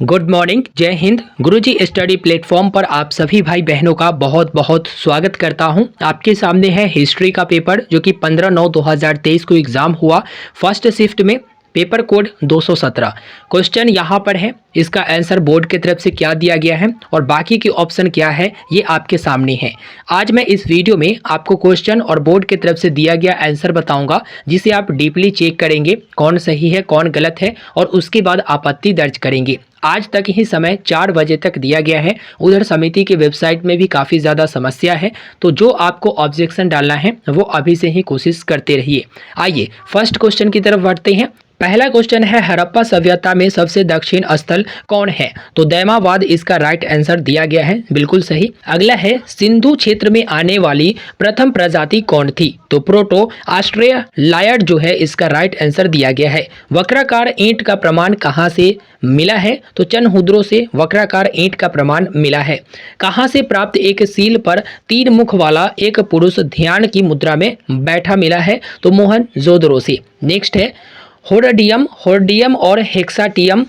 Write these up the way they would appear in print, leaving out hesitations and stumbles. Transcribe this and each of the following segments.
Good morning, जय हिंद। गुरुजी study platform पर आप सभी भाई बहनों का बहुत बहुत स्वागत करता हूं। आपके सामने है हिस्ट्री का पेपर जो कि 15/9/2023 को एग्जाम हुआ। फर्स्ट शिफ्ट में पेपर कोड 217 क्वेश्चन यहाँ पर है। इसका आंसर बोर्ड की तरफ से क्या दिया गया है और बाकी के ऑप्शन क्या है ये आपके सामने है। आज मैं इस वीडियो में आपको क्वेश्चन और बोर्ड की तरफ से दिया गया आंसर बताऊंगा, जिसे आप डीपली चेक करेंगे कौन सही है कौन गलत है और उसके बाद आपत्ति दर्ज करेंगे। आज तक ही समय 4 बजे तक दिया गया है। उधर समिति की वेबसाइट में भी काफ़ी ज़्यादा समस्या है, तो जो आपको ऑब्जेक्शन डालना है वो अभी से ही कोशिश करते रहिए। आइए फर्स्ट क्वेश्चन की तरफ बढ़ते हैं। पहला क्वेश्चन है, हड़प्पा सभ्यता में सबसे दक्षिण स्थल कौन है? तो दैमाबाद इसका राइट आंसर दिया गया है, बिल्कुल सही। अगला है, सिंधु क्षेत्र में आने वाली प्रथम प्रजाति कौन थी? तो प्रोटो ऑस्ट्रेलायड जो है इसका राइट आंसर दिया गया है। वक्राकार ईंट का प्रमाण कहाँ से मिला है? तो चनहुद्रों से वक्राकार ईंट का प्रमाण मिला है। कहाँ से प्राप्त एक सील पर 3 मुख वाला एक पुरुष ध्यान की मुद्रा में बैठा मिला है? तो मोहनजोदड़ो से। नेक्स्ट है, होर्डियम और हेक्साटियम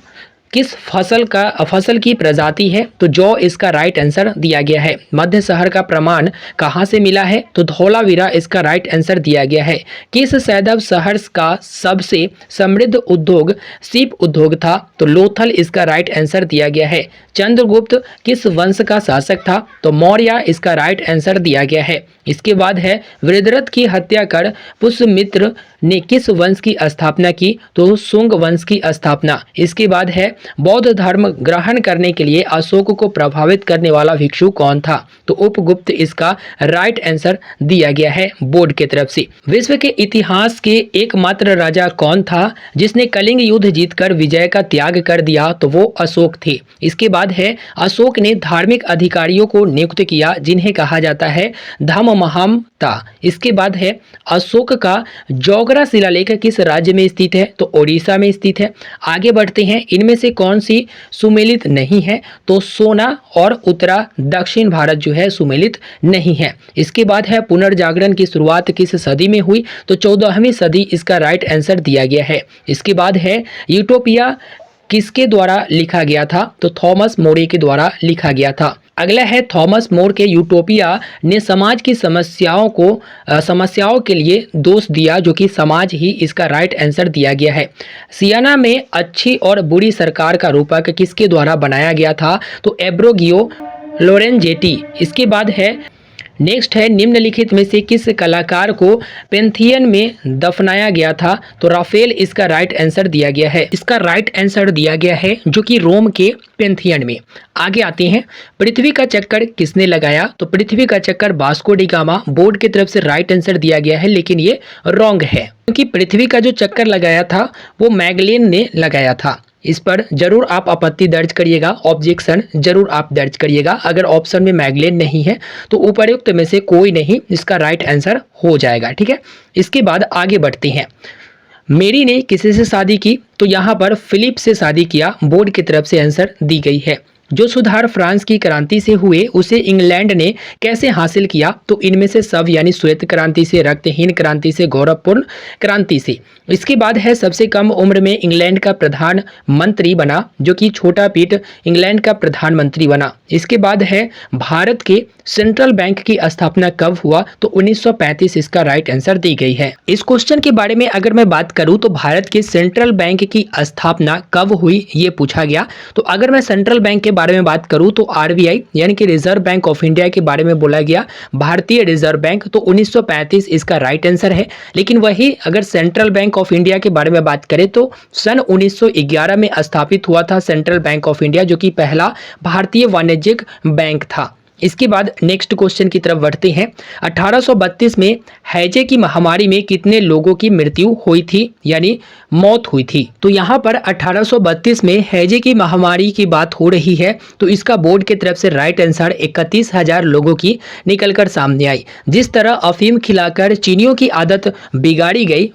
किस फसल की प्रजाति है? तो जौ इसका राइट आंसर दिया गया है। मध्य शहर का प्रमाण कहाँ से मिला है? तो धौलावीरा इसका राइट आंसर दिया गया है। किस सैंधव शहर का सबसे समृद्ध उद्योग सीप उद्योग था? तो लोथल इसका राइट आंसर दिया गया है। चंद्रगुप्त किस वंश का शासक था? तो मौर्य इसका राइट आंसर दिया गया है। इसके बाद है, वृद्धरथ की हत्या कर पुष्यमित्र ने किस वंश की स्थापना की? तो शुंग वंश की स्थापना। इसके बाद है, बौद्ध धर्म ग्रहण करने के लिए अशोक को प्रभावित करने वाला भिक्षु कौन था? तो उपगुप्त इसका राइट आंसर दिया गया है बोर्ड की तरफ से। विश्व के इतिहास के एकमात्र राजा कौन था जिसने कलिंग युद्ध जीतकर विजय का त्याग कर दिया? तो वो अशोक थे। इसके बाद है, अशोक ने धार्मिक अधिकारियों को नियुक्त किया जिन्हें कहा जाता है धम्ममहमता। इसके बाद है, अशोक का जौगरा शिलालेख किस राज्य में स्थित है? तो ओडिशा में स्थित है। आगे बढ़ते हैं, इनमें से कौन सी सुमेलित नहीं है? तो सोना और उत्तरा दक्षिण भारत जो है सुमेलित नहीं है। इसके बाद है, पुनर्जागरण की शुरुआत किस सदी में हुई? तो 14वीं सदी इसका राइट आंसर दिया गया है। इसके बाद है, यूटोपिया किसके द्वारा लिखा गया था? तो थॉमस मोरे के द्वारा लिखा गया था। अगला है, थॉमस मोर के यूटोपिया ने समाज की समस्याओं के लिए दोष दिया, जो कि समाज ही इसका राइट आंसर दिया गया है। सियाना में अच्छी और बुरी सरकार का रूपक किसके द्वारा बनाया गया था? तो एब्रोगियो लोरेंजेटी। इसके बाद है, नेक्स्ट है, निम्नलिखित में से किस कलाकार को पेंथियन में दफनाया गया था? तो राफेल इसका राइट आंसर दिया गया है। इसका राइट आंसर दिया गया है जो कि रोम के पेंथियन में। आगे आते हैं, पृथ्वी का चक्कर किसने लगाया? तो पृथ्वी का चक्कर वास्को डी गामा। बोर्ड की तरफ से राइट आंसर दिया गया है, लेकिन ये रॉन्ग है क्योंकि पृथ्वी का जो चक्कर लगाया था वो मैगलेन ने लगाया था। इस पर जरूर आप आपत्ति दर्ज करिएगा, ऑब्जेक्शन जरूर आप दर्ज करिएगा। अगर ऑप्शन में मैगलेन नहीं है तो उपर्युक्त में से कोई नहीं इसका राइट आंसर हो जाएगा, ठीक है। इसके बाद आगे बढ़ते हैं, मेरी ने किसी से शादी की? तो यहाँ पर फिलिप से शादी किया, बोर्ड की तरफ से आंसर दी गई है। जो सुधार फ्रांस की क्रांति से हुए उसे इंग्लैंड ने कैसे हासिल किया? तो इनमें से सब यानी श्वेत क्रांति से, रक्तहीन क्रांति से, गौरवपूर्ण क्रांति से। इसके बाद है, सबसे कम उम्र में इंग्लैंड का प्रधानमंत्री बना, जो कि छोटा पीट इंग्लैंड का प्रधानमंत्री बना। इसके बाद है, भारत के सेंट्रल बैंक की स्थापना कब हुआ? तो 1935 इसका राइट आंसर दी गई है। इस क्वेश्चन के बारे में अगर मैं बात करूं तो भारत के सेंट्रल बैंक की स्थापना कब हुई ये पूछा गया। तो अगर मैं सेंट्रल बैंक के बारे में बात करूं तो आरबीआई यानी कि रिजर्व बैंक ऑफ इंडिया के बारे में बोला गया, भारतीय रिजर्व बैंक। तो 1935 इसका राइट आंसर है। लेकिन वही अगर सेंट्रल बैंक ऑफ इंडिया के बारे में बात करें तो सन 1911 में स्थापित हुआ था सेंट्रल बैंक ऑफ इंडिया, जो कि पहला भारतीय वाणिज्यिक बैंक था। इसके बाद नेक्स्ट क्वेश्चन की तरफ बढ़ते हैं, 1832 में हैजे की महामारी में कितने लोगों की मृत्यु हुई थी यानी मौत हुई थी? तो यहाँ पर 1832 में हैजे की महामारी की बात हो रही है, तो इसका बोर्ड की तरफ से राइट आंसर 31,000 लोगों की निकलकर सामने आई। जिस तरह अफीम खिलाकर चीनियों की आदत बिगाड़ी गई,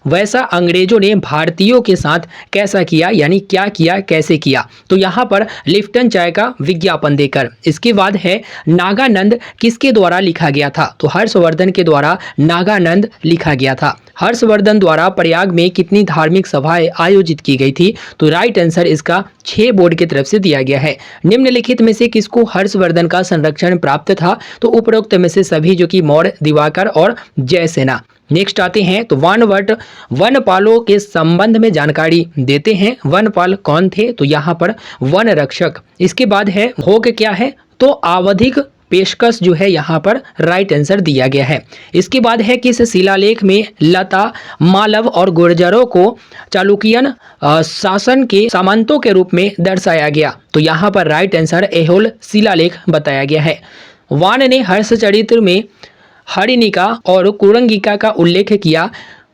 वैसा अंग्रेजों ने भारतीयों के साथ कैसा किया यानी क्या किया, कैसे किया? तो यहाँ पर लिप्टन चाय का विज्ञापन देकर। इसके बाद है नागानंद किसके द्वारा लिखा गया था? तो हर्षवर्धन के द्वारा नागानंद लिखा गया था। हर्षवर्धन द्वारा प्रयाग में कितनी धार्मिक सभाएं आयोजित की गई थी? तो राइट आंसर इसका 6 बोर्ड की तरफ से दिया गया है। निम्नलिखित में से किसको हर्षवर्धन का संरक्षण प्राप्त था? तो उपरोक्त में से सभी, जो कि मौर्य, दिवाकर और जयसेना। नेक्स्ट आते हैं तो वनपालों के संबंध में जानकारी देते हैं। वनपाल कौन थे? तो यहाँ पर वन रक्षक। इसके बाद है भोग क्या है? तो आवधिक पेशकश जो है यहाँ पर राइट आंसर दिया गया है। इसके बाद है किस शिलालेख में लता, मालव और गुर्जरों को चालुकियन शासन के सामंतों के रूप में दर्शाया गया? तो यहाँ पर राइट आंसर ऐहोल शिलालेख बताया गया है। वान ने हर्षचरित्र में हरिणिका और कुरंगिका का उल्लेख किया,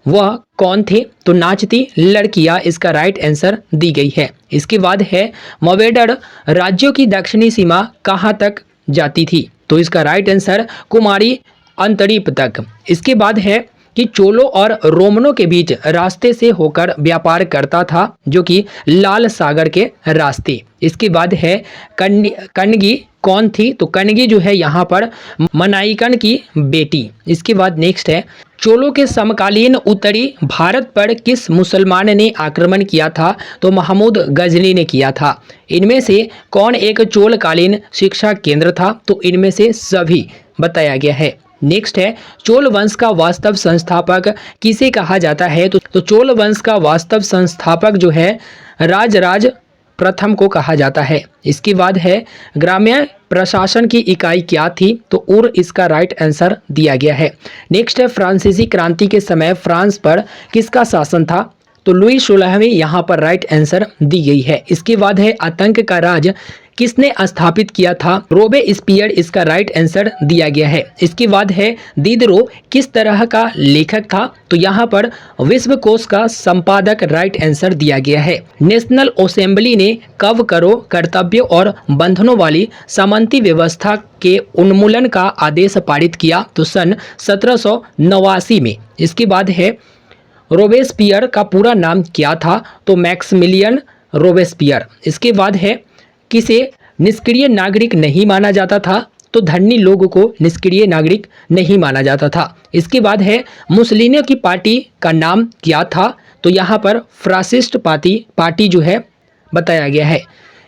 वह कौन थे? तो नाचती लड़कियां इसका राइट आंसर दी गई है। इसके बाद है मवेडर राज्यों की दक्षिणी सीमा कहाँ तक जाती थी? तो इसका राइट आंसर कुमारी अंतरीप तक। इसके बाद है कि चोलों और रोमनों के बीच रास्ते से होकर व्यापार करता था, जो कि लाल सागर के रास्ते। इसके बाद है कन्नगी कौन थी? तो कन्नगी जो है यहाँ पर मनाइकन की बेटी। इसके बाद नेक्स्ट है चोलों के समकालीन उत्तरी भारत पर किस मुसलमान ने आक्रमण किया था? तो महमूद गजनी ने किया था। इनमें से कौन एक चोलकालीन शिक्षा केंद्र था? तो इनमें से सभी बताया गया है। नेक्स्ट है चोल वंश का वास्तव संस्थापक किसे कहा जाता है? तो चोल वंश का वास्तव संस्थापक जो है राजराज प्रथम को कहा जाता है। इसके बाद है ग्राम्य प्रशासन की इकाई क्या थी? तो उर इसका राइट आंसर दिया गया है। नेक्स्ट है फ्रांसीसी क्रांति के समय फ्रांस पर किसका शासन था? तो लुई 16वीं यहाँ पर राइट आंसर दी गई है। इसके बाद है आतंक का राज किसने स्थापित किया था? रोबेस्पियर इसका राइट आंसर दिया गया है। इसके बाद है दिदरो किस तरह का लेखक था? तो यहाँ पर विश्वकोश का संपादक राइट आंसर दिया गया है। नेशनल असेंबली ने कब करो कर्तव्यों और बंधनों वाली सामंती व्यवस्था के उन्मूलन का आदेश पारित किया? तो सन 1789 में। इसके बाद है रोबेस्पियर का पूरा नाम क्या था? तो मैक्सिमिलियन रोबेस्पियर। इसके बाद है किसे निष्क्रिय नागरिक नहीं माना जाता था? तो धनी लोगों को निष्क्रिय नागरिक नहीं माना जाता था। इसके बाद है मुसलिनी की पार्टी का नाम क्या था? तो यहाँ पर फासिस्ट पार्टी जो है बताया गया है।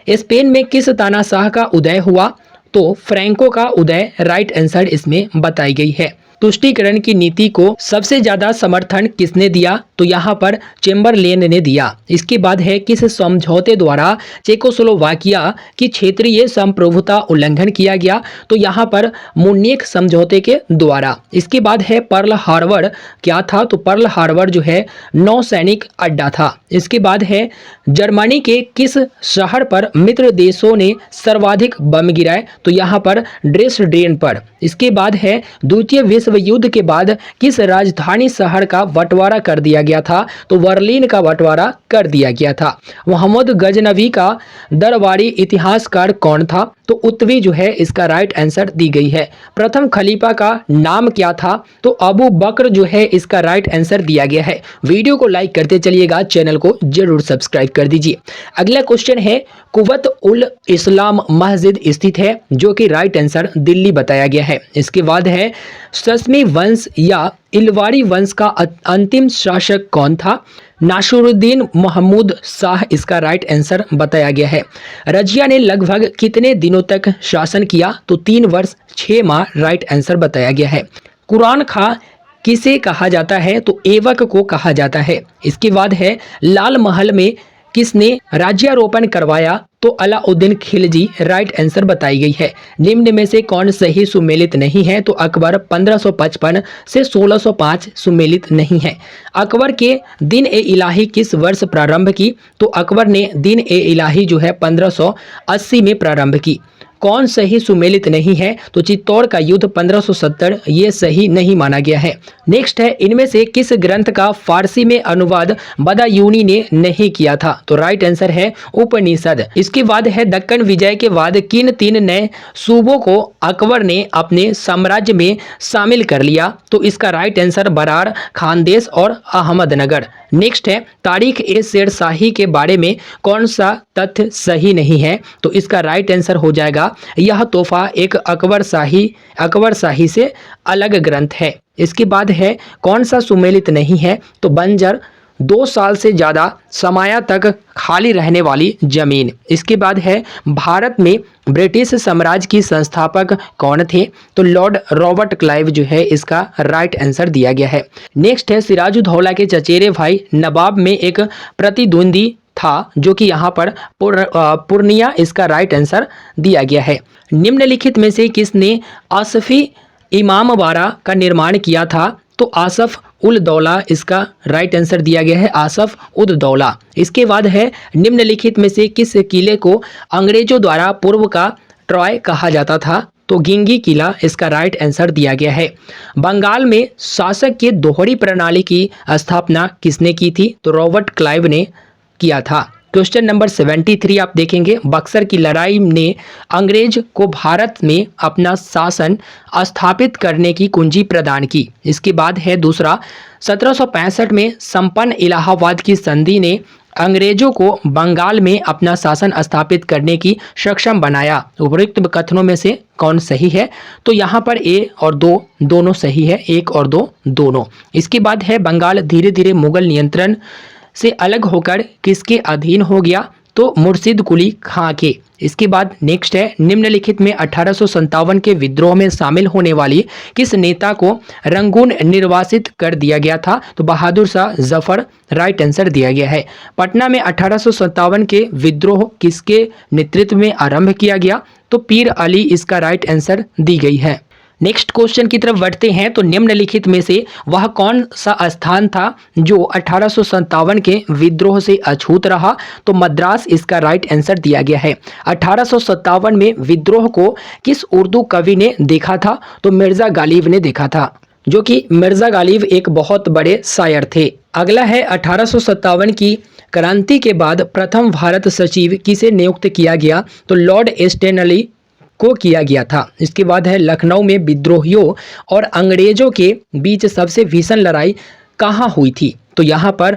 स्पेन में किस तानाशाह का उदय हुआ? तो फ्रैंको का उदय राइट आंसर इसमें बताई गई है। तुष्टीकरण की नीति को सबसे ज्यादा समर्थन किसने दिया? तो यहाँ पर चेम्बरलेन ने दिया। इसके बाद है किस समझौते द्वारा चेकोस्लोवाकिया की क्षेत्रीय संप्रभुता उल्लंघन किया गया? तो यहाँ पर मुनिक समझौते के द्वारा। इसके बाद है पर्ल हार्बर क्या था? तो पर्ल हार्बर जो है नौसैनिक अड्डा था। इसके बाद है जर्मनी के किस शहर पर मित्र देशों ने सर्वाधिक बम गिराए? तो यहाँ पर ड्रेसडेन पर। इसके बाद है द्वितीय विश्व युद्ध के बाद किस राजधानी शहर का बंटवारा कर दिया गया था? तो बर्लिन का बंटवारा कर दिया गया था। मोहम्मद गजनवी का दरबारी इतिहासकार कौन था? तो उत्वी जो है इसका राइट आंसर दी गई है। प्रथम खलीफा का नाम क्या था? तो अबू बकर जो है इसका राइट आंसर दिया गया है। वीडियो को लाइक करते चलिएगा, चैनल को जरूर सब्सक्राइब कर दीजिए। अगला क्वेश्चन है कुवत उल इस्लाम मस्जिद स्थित है, जो कि राइट आंसर दिल्ली बताया गया है। इसके बाद है ससमी वंश या इलवारी वंश का अंतिम शासक कौन था? नासिरुद्दीन महमूद शाह इसका राइट आंसर बताया गया है। रजिया ने लगभग कितने दिनों तक शासन किया? तो 3 वर्ष 6 माह राइट आंसर बताया गया है। कुरान खां किसे कहा जाता है? तो एवक को कहा जाता है। इसके बाद है लाल महल में किसने राज्यारोपण करवाया? तो अलाउद्दीन खिलजी राइट आंसर बताई गई है। निम्न में से कौन सही सुमेलित नहीं है? तो अकबर 1555 से 1605 सुमेलित नहीं है। अकबर के दिन ए इलाही किस वर्ष प्रारंभ की? तो अकबर ने दिन ए इलाही जो है 1580 में प्रारंभ की। कौन सही सुमेलित नहीं है? तो चित्तौड़ का युद्ध 1570 ये सही नहीं माना गया है। नेक्स्ट है इनमें से किस ग्रंथ का फारसी में अनुवाद बदायूनी ने नहीं किया था? तो राइट आंसर है उपनिषद। इसके बाद है दक्कन विजय के बाद किन 3 नए सूबों को अकबर ने अपने साम्राज्य में शामिल कर लिया? तो इसका राइट आंसर बरार, खानदेश और अहमदनगर नेक्स्ट है तारिक ए शेर शाही के बारे में कौन सा तथ्य सही नहीं है? तो इसका राइट आंसर हो जाएगा यह तोहफा एक अकबर शाही से अलग ग्रंथ है। इसके बाद है कौन सा सुमेलित नहीं है? तो बंजर 2 साल से ज़्यादा समय तक खाली रहने वाली जमीन। इसके बाद है भारत में ब्रिटिश साम्राज्य की संस्थापक कौन थे? तो लॉर्ड रॉबर्ट क्लाइव जो है इसका राइट आंसर दिया गया है। नेक्स्ट है सिराजुद्दौला के चचेरे भाई नवाब में एक प्रतिद्वंदी था जो कि यहाँ पर पूर्णिया, इसका राइट आंसर दिया गया है। निम्नलिखित में से किसने आसफी इमामबाड़ा का निर्माण किया था? तो आसफ उल दौला, इसका राइट आंसर दिया गया है आसफ उद दौला। इसके बाद है निम्नलिखित में से किस किले को अंग्रेजों द्वारा पूर्व का ट्रॉय कहा जाता था? तो गिंगी किला, इसका राइट आंसर दिया गया है। बंगाल में शासक के दोहरी प्रणाली की स्थापना किसने की थी? तो रॉबर्ट क्लाइव ने किया था। क्वेश्चन नंबर 73 आप देखेंगे, बक्सर की लड़ाई ने अंग्रेज को भारत में अपना शासन स्थापित करने की कुंजी प्रदान की। इसके बाद है दूसरा, 1765 में संपन्न इलाहाबाद की संधि ने अंग्रेजों को बंगाल में अपना शासन स्थापित करने की सक्षम बनाया। उपरोक्त कथनों में से कौन सही है? तो यहाँ पर ए और दो दोनों सही है, 1 और 2 दोनों। इसके बाद है बंगाल धीरे धीरे मुगल नियंत्रण से अलग होकर किसके अधीन हो गया? तो मुर्शिद कुली खां के। इसके बाद नेक्स्ट है निम्नलिखित में 1857 के विद्रोह में शामिल होने वाली किस नेता को रंगून निर्वासित कर दिया गया था? तो बहादुर शाह जफर, राइट आंसर दिया गया है। पटना में 1857 के विद्रोह किसके नेतृत्व में आरंभ किया गया? तो पीर अली, इसका राइट आंसर दी गई है। नेक्स्ट क्वेश्चन की तरफ बढ़ते हैं। तो निम्नलिखित में से वह कौन सा स्थान था जो 1857 के विद्रोह से अछूत रहा? तो मद्रास, इसका राइट आंसर दिया गया है। 1857 में विद्रोह को किस उर्दू कवि ने देखा था? तो मिर्जा गालिब ने देखा था, जो कि मिर्जा गालिब एक बहुत बड़े शायर थे। अगला है 1857 की क्रांति के बाद प्रथम भारत सचिव किसे नियुक्त किया गया? तो लॉर्ड स्टैनली को किया गया था। इसके बाद है लखनऊ में विद्रोहियों और अंग्रेजों के बीच सबसे भीषण लड़ाई कहाँ हुई थी? तो यहाँ पर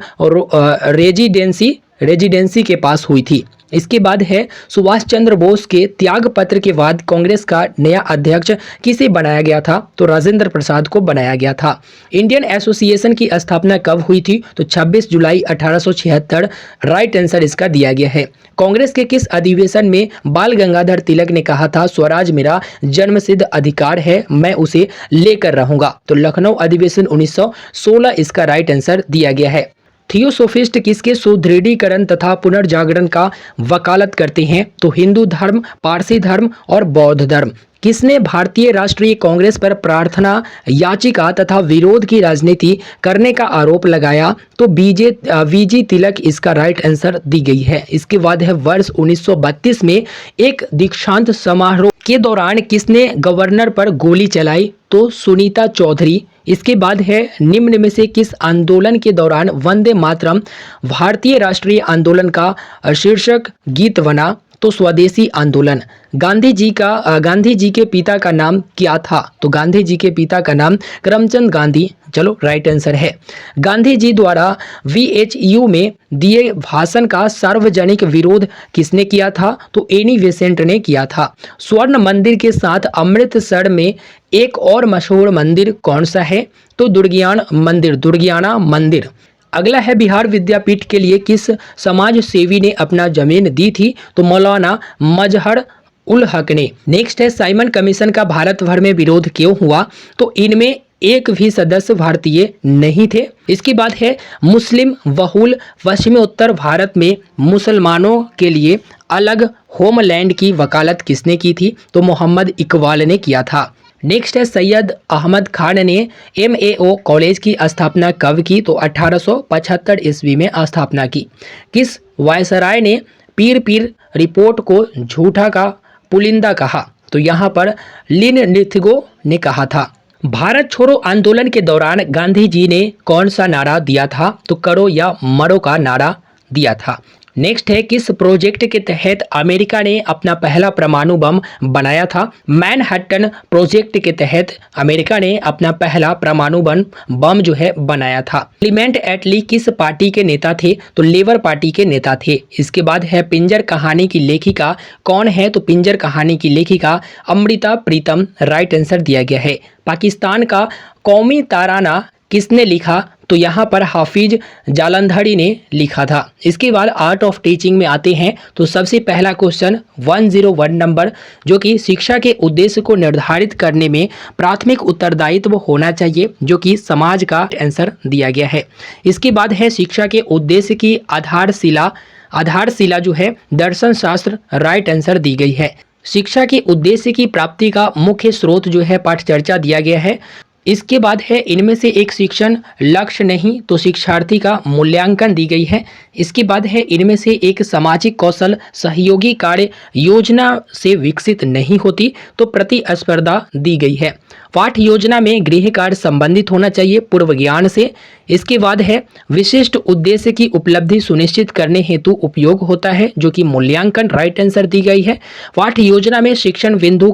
रेजिडेंसी के पास हुई थी। इसके बाद है सुभाष चंद्र बोस के त्याग पत्र के बाद कांग्रेस का नया अध्यक्ष किसे बनाया गया था? तो राजेंद्र प्रसाद को बनाया गया था। इंडियन एसोसिएशन की स्थापना कब हुई थी? तो 26 जुलाई 1876, राइट आंसर इसका दिया गया है। कांग्रेस के किस अधिवेशन में बाल गंगाधर तिलक ने कहा था स्वराज मेरा जन्मसिद्ध अधिकार है, मैं उसे लेकर रहूंगा? तो लखनऊ अधिवेशन 1916, इसका राइट आंसर दिया गया है। थियोसोफिस्ट किसके सुदृढ़ीकरण तथा पुनर्जागरण का वकालत करते हैं? तो हिंदू धर्म, पारसी धर्म और बौद्ध धर्म। किसने भारतीय राष्ट्रीय कांग्रेस पर प्रार्थना याचिका तथा विरोध की राजनीति करने का आरोप लगाया? तो वीजी तिलक, इसका राइट आंसर दी गई है। इसके बाद है वर्ष 1932 में एक दीक्षांत समारोह के दौरान किसने गवर्नर पर गोली चलाई? तो सुनीता चौधरी। इसके बाद है निम्न में से किस आंदोलन के दौरान वंदे मातरम भारतीय राष्ट्रीय आंदोलन का शीर्षक गीत बना? तो स्वदेशी आंदोलन। गांधी जी के पिता का नाम क्या था? तो गांधी जी के पिता का नाम करमचंद गांधी, चलो राइट आंसर है। गांधी जी द्वारा VHU में दिए भाषण का सार्वजनिक विरोध किसने किया था? तो एनी बेसेंट ने किया था। स्वर्ण मंदिर के साथ अमृतसर में एक और मशहूर मंदिर कौन सा है? तो दुर्गियाना मंदिर। अगला है बिहार विद्यापीठ के लिए किस समाज सेवी ने अपना जमीन दी थी? तो मौलाना मजहर उल हक ने। नेक्स्ट है साइमन कमीशन का भारत भर में विरोध क्यों हुआ? तो इनमें एक भी सदस्य भारतीय नहीं थे। इसके बाद है मुस्लिम बहुल पश्चिमोत्तर भारत में मुसलमानों के लिए अलग होमलैंड की वकालत किसने की थी? तो मोहम्मद इकबाल ने किया था। नेक्स्ट है सैयद अहमद खान ने MAO कॉलेज की स्थापना कब की? तो 1875 ईस्वी में स्थापना की। किस वायसराय ने पीर रिपोर्ट को झूठा का पुलिंदा कहा? तो यहाँ पर लिनथिगो ने कहा था। भारत छोड़ो आंदोलन के दौरान गांधी जी ने कौन सा नारा दिया था? तो करो या मरो का नारा दिया था। नेक्स्ट है किस प्रोजेक्ट के तहत अमेरिका ने अपना पहला परमाणु बम बनाया था? मैनहट्टन प्रोजेक्ट के तहत अमेरिका ने अपना पहला परमाणु बम जो है बनाया था। क्लीमेंट एटली किस पार्टी के नेता थे? तो लेबर पार्टी के नेता थे। इसके बाद है पिंजर कहानी की लेखिका कौन है? तो पिंजर कहानी की लेखिका अमृता प्रीतम राइट आंसर दिया गया है। पाकिस्तान का कौमी तराना किसने लिखा? तो यहाँ पर हाफिज जालंधरी ने लिखा था। इसके बाद आर्ट ऑफ टीचिंग में आते हैं तो सबसे पहला क्वेश्चन 101 नंबर जो कि शिक्षा के उद्देश्य को निर्धारित करने में प्राथमिक उत्तरदायित्व होना चाहिए जो कि समाज का आंसर दिया गया है। इसके बाद है शिक्षा के उद्देश्य की आधारशिला जो है दर्शन शास्त्र राइट आंसर दी गई है। शिक्षा के उद्देश्य की प्राप्ति का मुख्य स्रोत जो है पाठ चर्चा दिया गया है। इसके बाद है इनमें से एक शिक्षण लक्ष्य नहीं तो शिक्षार्थी का मूल्यांकन दी गई है। इसके बाद है इनमें से एक सामाजिक कौशल सहयोगी कार्य योजना से विकसित नहीं होती तो प्रतिस्पर्धा दी गई है। पाठ योजना में गृह कार्य संबंधित होना चाहिए पूर्व ज्ञान से। इसके बाद है विशिष्ट उद्देश्य की उपलब्धि सुनिश्चित करने हेतु उपयोग होता है जो कि मूल्यांकन राइट आंसर दी गई है। पाठ योजना में शिक्षण बिंदु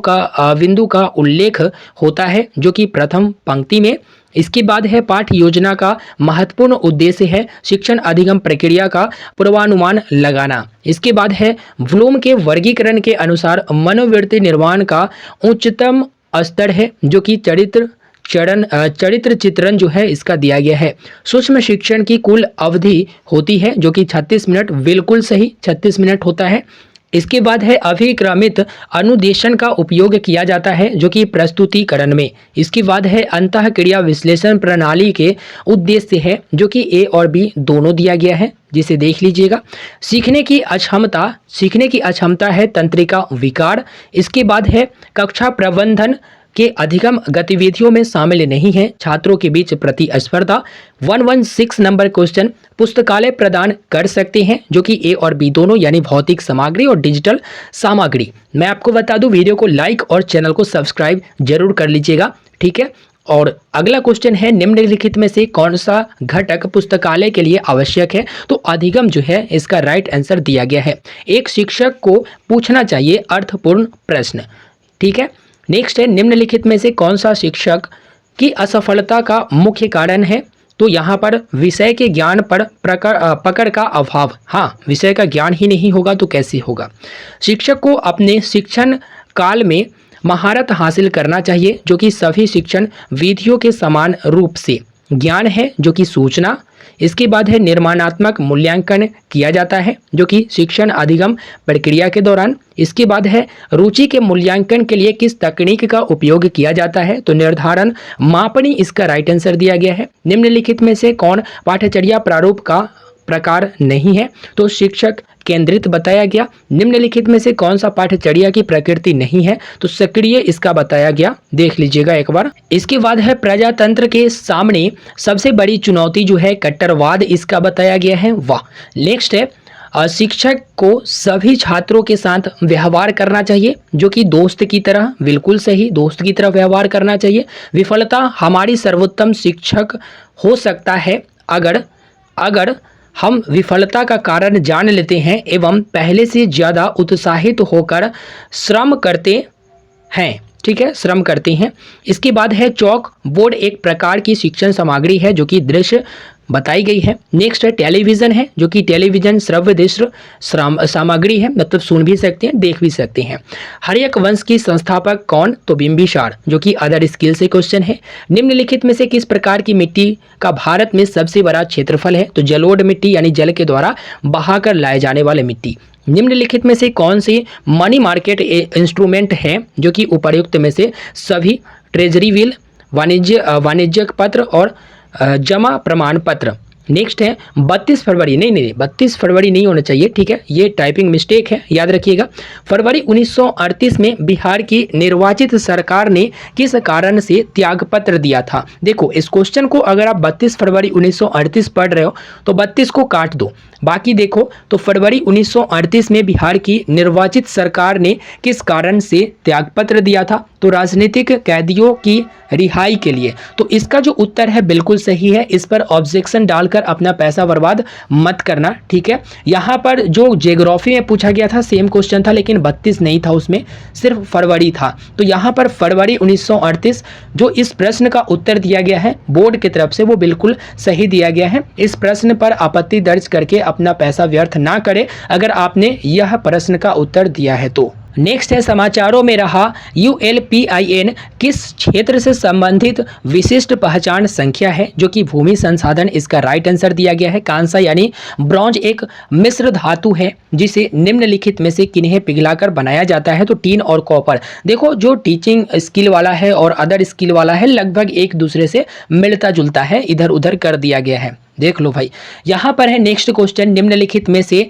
का उल्लेख होता है जो कि प्रथम पंक्ति में। इसके बाद है पाठ योजना का महत्वपूर्ण उद्देश्य है शिक्षण अधिगम प्रक्रिया का पूर्वानुमान लगाना। इसके बाद है ब्लूम के वर्गीकरण के अनुसार मनोवृत्ति निर्माण का उच्चतम स्तर है जो कि चरित्र चित्रण जो है इसका दिया गया है। सूक्ष्म शिक्षण की कुल अवधि होती है जो कि 36 मिनट, बिल्कुल सही 36 मिनट होता है। इसके बाद है अभिक्रमित अनुदेशन का उपयोग किया जाता है जो कि प्रस्तुतिकरण में। इसके बाद है अंतःक्रिया विश्लेषण प्रणाली के उद्देश्य है जो कि ए और बी दोनों दिया गया है जिसे देख लीजिएगा। सीखने की अक्षमता है तंत्रिका विकार। इसके बाद है कक्षा प्रबंधन के अधिगम गतिविधियों में शामिल नहीं है छात्रों के बीच प्रतिस्पर्धा। 116 नंबर क्वेश्चन पुस्तकालय प्रदान कर सकते हैं जो कि ए और बी दोनों यानी भौतिक सामग्री और डिजिटल सामग्री। मैं आपको बता दूं वीडियो को लाइक और चैनल को सब्सक्राइब जरूर कर लीजिएगा, ठीक है। और अगला क्वेश्चन है निम्नलिखित में से कौन सा घटक पुस्तकालय के लिए आवश्यक है? तो अधिगम जो है इसका राइट आंसर दिया गया है। एक शिक्षक को पूछना चाहिए अर्थपूर्ण प्रश्न, ठीक है। नेक्स्ट है निम्नलिखित में से कौन सा शिक्षक की असफलता का मुख्य कारण है? तो यहाँ पर विषय के ज्ञान पर पकड़ का अभाव। हाँ, विषय का ज्ञान ही नहीं होगा तो कैसे होगा। शिक्षक को अपने शिक्षण काल में महारत हासिल करना चाहिए जो कि सभी शिक्षण विधियों के समान रूप से ज्ञान है जो कि सूचना। इसके बाद है निर्माणात्मक मूल्यांकन किया जाता है जो कि शिक्षण अधिगम प्रक्रिया के दौरान। इसके बाद है रुचि के मूल्यांकन के लिए किस तकनीक का उपयोग किया जाता है? तो निर्धारण मापनी इसका राइट आंसर दिया गया है। निम्नलिखित में से कौन पाठ्यचर्या प्रारूप का प्रकार नहीं है? तो शिक्षक केंद्रित बताया गया। निम्नलिखित में से कौन सा पाठ्यचर्या की प्रकृति नहीं है? तो सक्रिय इसका बताया गया, देख लीजिएगा एक बार। इसके बाद है प्रजातंत्र के सामने सबसे बड़ी चुनौती जो है कट्टरवाद, इसका बताया गया है। वाह। नेक्स्ट है शिक्षक को सभी छात्रों के साथ व्यवहार करना चाहिए जो कि दोस्त की तरह, बिल्कुल सही, दोस्त की तरह व्यवहार करना चाहिए। विफलता हमारी सर्वोत्तम शिक्षक हो सकता है अगर हम विफलता का कारण जान लेते हैं एवं पहले से ज़्यादा उत्साहित होकर श्रम करते हैं, ठीक है, श्रम करते हैं। इसके बाद है चौक बोर्ड एक प्रकार की शिक्षण सामग्री है जो कि दृश्य बताई गई है। नेक्स्ट है टेलीविज़न है जो कि टेलीविज़न श्रव्य दृश्य सामग्री है, मतलब सुन भी सकते हैं, देख भी सकते हैं। हर्यक वंश की संस्थापक कौन? तो बिंबिसार, जो कि अदर स्किल से क्वेश्चन है। निम्नलिखित में से किस प्रकार की मिट्टी का भारत में सबसे बड़ा क्षेत्रफल है? तो जलोढ़ मिट्टी यानी जल के द्वारा बहाकर लाए जाने वाले मिट्टी। निम्नलिखित में से कौन सी मनी मार्केट इंस्ट्रूमेंट है जो कि उपर्युक्त में से सभी ट्रेजरी बिल, वाणिज्यिक पत्र और जमा प्रमाण पत्र। नेक्स्ट है 32 फरवरी, नहीं 32 फरवरी नहीं होना चाहिए, ठीक है, ये टाइपिंग मिस्टेक है, याद रखिएगा। फरवरी 1938 में बिहार की निर्वाचित सरकार ने किस कारण से त्यागपत्र दिया था? देखो इस क्वेश्चन को अगर आप 32 फरवरी 1938 पढ़ रहे हो तो 32 को काट दो, बाकी देखो तो फरवरी 1938 में बिहार की निर्वाचित सरकार ने किस कारण से त्यागपत्र दिया था? तो राजनीतिक कैदियों की रिहाई के लिए। तो इसका जो उत्तर है बिल्कुल सही है, इस पर ऑब्जेक्शन डालकर कर अपना पैसा बर्बाद मत करना, ठीक है। यहाँ पर जो ज्योग्राफी में पूछा गया था सेम क्वेश्चन था, लेकिन 32 नहीं था, उसमें सिर्फ फरवरी था। तो यहाँ पर फरवरी 1938 जो इस प्रश्न का उत्तर दिया गया है बोर्ड की तरफ से वो बिल्कुल सही दिया गया है। इस प्रश्न पर आपत्ति दर्ज करके अपना पैसा व्यर्थ ना करें अगर आपने यह प्रश्न का उत्तर दिया है तो। नेक्स्ट है समाचारों में रहा ULPIN किस क्षेत्र से संबंधित विशिष्ट पहचान संख्या है, जो कि भूमि संसाधन। इसका राइट आंसर दिया गया है कांसा यानी ब्रॉन्ज एक मिश्र धातु है जिसे निम्नलिखित में से किन्हें पिघलाकर बनाया जाता है, तो टीन और कॉपर। देखो जो टीचिंग स्किल वाला है और अदर स्किल वाला है लगभग एक दूसरे से मिलता जुलता है, इधर उधर कर दिया गया है, देख लो भाई। यहाँ पर है नेक्स्ट क्वेश्चन, निम्नलिखित में से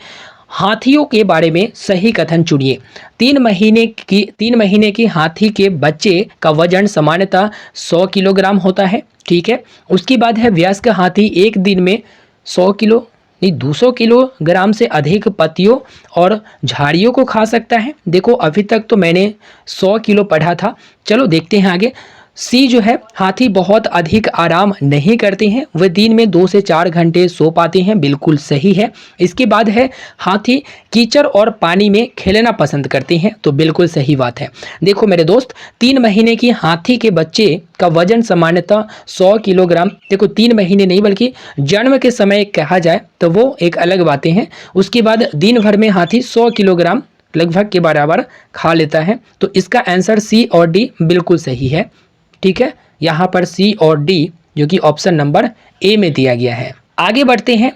हाथियों के बारे में सही कथन चुनिए। 3 महीने की हाथी के बच्चे का वजन सामान्यतः 100 किलोग्राम होता है, ठीक है। उसके बाद है वयस्क हाथी एक दिन में 200 किलोग्राम से अधिक पत्तियों और झाड़ियों को खा सकता है। देखो अभी तक तो मैंने 100 किलो पढ़ा था, चलो देखते हैं आगे। सी जो है हाथी बहुत अधिक आराम नहीं करते हैं, वे दिन में 2 से 4 घंटे सो पाते हैं, बिल्कुल सही है। इसके बाद है हाथी कीचड़ और पानी में खेलना पसंद करते हैं, तो बिल्कुल सही बात है। देखो मेरे दोस्त 3 महीने की हाथी के बच्चे का वजन सामान्यतः 100 किलोग्राम, देखो 3 महीने नहीं बल्कि जन्म के समय कहा जाए तो वो एक अलग बातें हैं। उसके बाद दिन भर में हाथी 100 किलोग्राम लगभग के बराबर खा लेता है, तो इसका आंसर सी और डी बिल्कुल सही है, ठीक है। यहाँ पर सी और डी जो कि ऑप्शन नंबर ए में दिया गया है। आगे बढ़ते हैं।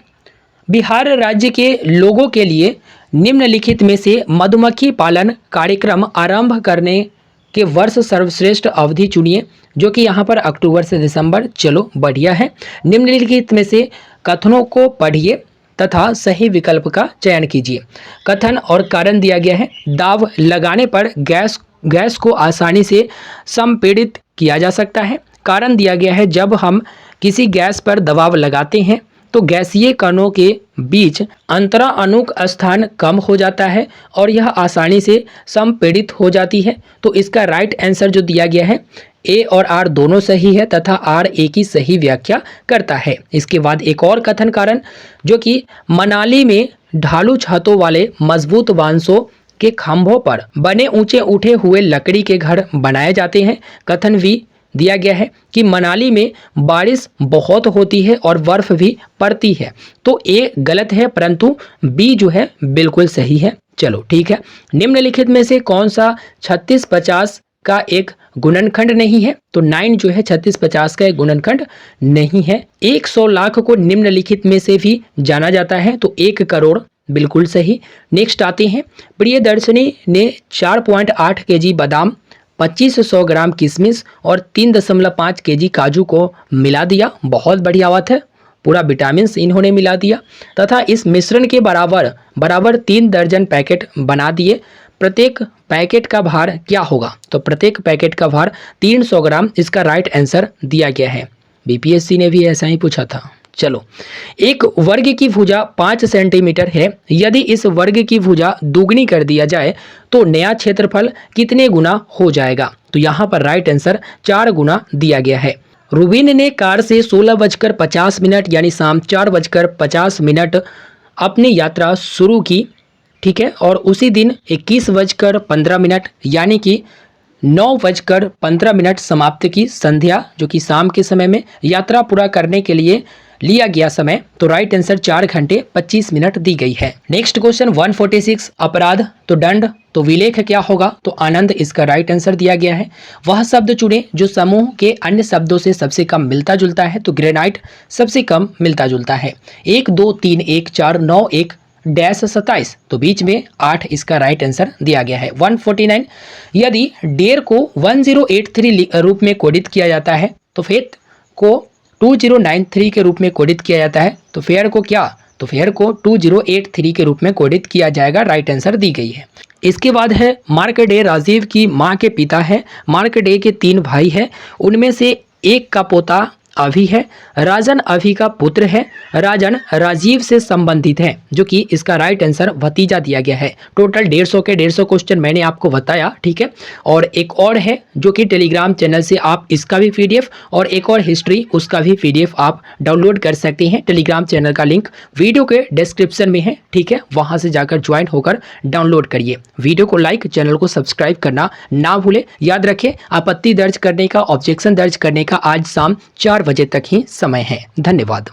बिहार राज्य के लोगों के लिए निम्नलिखित में से मधुमक्खी पालन कार्यक्रम आरंभ करने के वर्ष सर्वश्रेष्ठ अवधि चुनिए, जो कि यहाँ पर अक्टूबर से दिसंबर, चलो बढ़िया है। निम्नलिखित में से कथनों को पढ़िए तथा सही विकल्प का चयन कीजिए। कथन और कारण दिया गया है, दाव लगाने पर गैस को आसानी से संपीड़ित किया जा सकता है। कारण दिया गया है, जब हम किसी गैस पर दबाव लगाते हैं तो गैसीय कणों के बीच अंतरानुक स्थान कम हो जाता है और यह आसानी से संपीड़ित हो जाती है। तो इसका राइट आंसर जो दिया गया है ए और आर दोनों सही है तथा आर ए की सही व्याख्या करता है। इसके बाद एक और कथन कारण जो कि मनाली में ढालू छतों वाले मजबूत बांसों के खंभों पर बने ऊंचे उठे हुए लकड़ी के घर बनाए जाते हैं। कथन भी दिया गया है कि मनाली में बारिश बहुत होती है और बर्फ भी पड़ती है, तो ए गलत है परंतु बी जो है बिल्कुल सही है। चलो ठीक है। निम्नलिखित में से कौन सा 36-50 का एक गुणनखंड नहीं है, तो 9 जो है 36-50 का एक गुणनखंड नहीं है। 100 लाख को निम्नलिखित में से भी जाना जाता है, तो 1 करोड़ बिल्कुल सही। नेक्स्ट आते हैं। प्रियदर्शनी ने 4.8 केजी बादाम, 2500 ग्राम किशमिश और 3.5 केजी काजू को मिला दिया। बहुत बढ़िया बात है, पूरा विटामिन इन्होंने मिला दिया तथा इस मिश्रण के बराबर 3 दर्जन पैकेट बना दिए। प्रत्येक पैकेट का भार क्या होगा, तो प्रत्येक पैकेट का भार 300 ग्राम। इसका राइट आंसर दिया गया है। बीपीएससी ने भी ऐसा ही पूछा था। चलो, एक वर्ग की भुजा 5 सेंटीमीटर है। यदि इस वर्ग की भुजा दुगनी कर दिया जाए तो नया क्षेत्रफल कितने गुना हो जाएगा, तो यहाँ पर राइट आंसर 4 गुना दिया गया है। रुबीन ने कार से 16:50 यानी शाम 4:50 अपनी यात्रा शुरू की, ठीक है, और उसी दिन 21:15 यानी कि 9:15 समाप्त की। संध्या जो कि शाम के समय में यात्रा पूरा करने के लिए लिया गया समय, तो राइट आंसर 4 घंटे 25 मिनट दी गई है। नेक्स्ट क्वेश्चन 146 अपराध तो दंड तो विलेख क्या होगा, तो आनंद इसका राइट आंसर दिया गया है। वह शब्द चुने जो समूह के अन्य शब्दों से सबसे कम मिलता जुलता है, तो ग्रेनाइट सबसे कम मिलता जुलता है। 1 2 3 1 4 9 1 -27, तो बीच में 8 इसका राइट आंसर दिया गया है। 149 यदि डेर को 1083 रूप में कोडित किया जाता है तो फेथ को 2093 के रूप में कोडित किया जाता है, तो फेयर को क्या, तो फेयर को 2083 के रूप में कोडित किया जाएगा। राइट आंसर दी गई है। इसके बाद है मार्कंडेय राजीव की माँ के पिता है। मार्कंडेय के 3 भाई हैं, उनमें से एक का पोता अभि है, राजन अभि का पुत्र है, राजन राजीव से संबंधित है, जो कि इसका राइट आंसर भतीजा दिया गया है। टोटल 150 के 150 क्वेश्चन मैंने आपको बताया, ठीक है। और एक और है जो कि टेलीग्राम चैनल से आप इसका भी पीडीएफ और एक और हिस्ट्री उसका भी पीडीएफ आप डाउनलोड कर सकते हैं। टेलीग्राम चैनल का लिंक वीडियो के डिस्क्रिप्शन में है, ठीक है, वहां से जाकर ज्वाइन होकर डाउनलोड करिए। वीडियो को लाइक, चैनल को सब्सक्राइब करना ना भूले। याद रखें, आपत्ति दर्ज करने का, ऑब्जेक्शन दर्ज करने का आज शाम 4 बजे तक ही समय है। धन्यवाद।